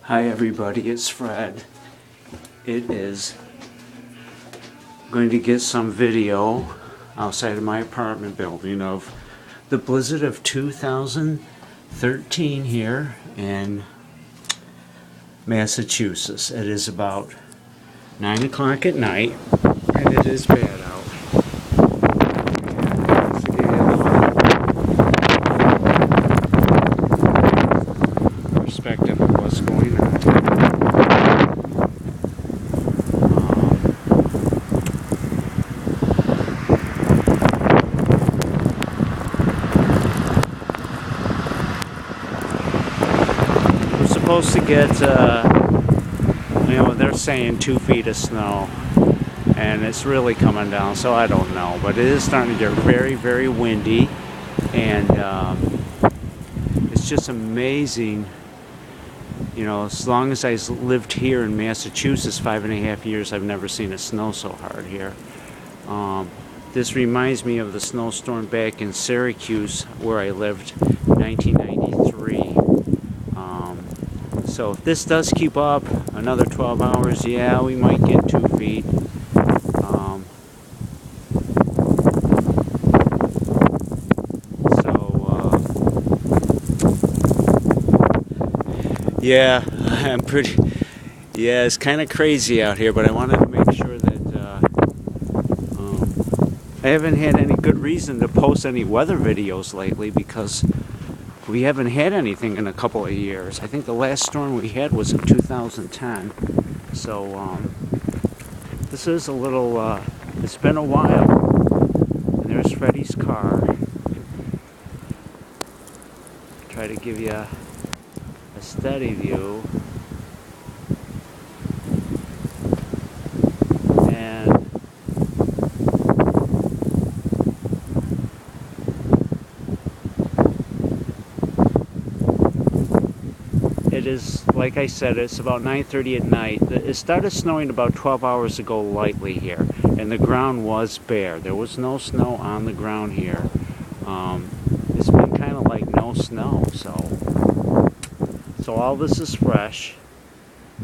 Hi everybody, it's Fred. It is going to get some video outside of my apartment building of the blizzard of 2013 here in Massachusetts. It is about 9 o'clock at night and it is bad out. Perspective of what's going on. We're supposed to get, they're saying 2 feet of snow, and it's really coming down, so I don't know. But it is starting to get very, very windy, and it's just amazing. You know, as long as I've lived here in Massachusetts, 5.5 years, I've never seen it snow so hard here. This reminds me of the snowstorm back in Syracuse where I lived in 1993. So if this does keep up another 12 hours, yeah, we might get 2 feet. Yeah, it's kind of crazy out here, but I wanted to make sure that I haven't had any good reason to post any weather videos lately because we haven't had anything in a couple of years. I think the last storm we had was in 2010. So this is a little, it's been a while. And there's Freddie's car. Try to give you a steady view, and it is, like I said, it's about 9:30 at night. It started snowing about 12 hours ago lightly here, and the ground was bare. There was no snow on the ground here. It's been kind of like no snow, so all this is fresh,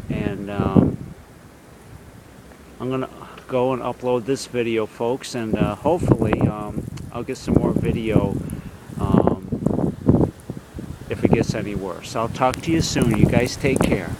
and I'm gonna go and upload this video, folks, and hopefully I'll get some more video if it gets any worse. I'll talk to you soon. You guys take care.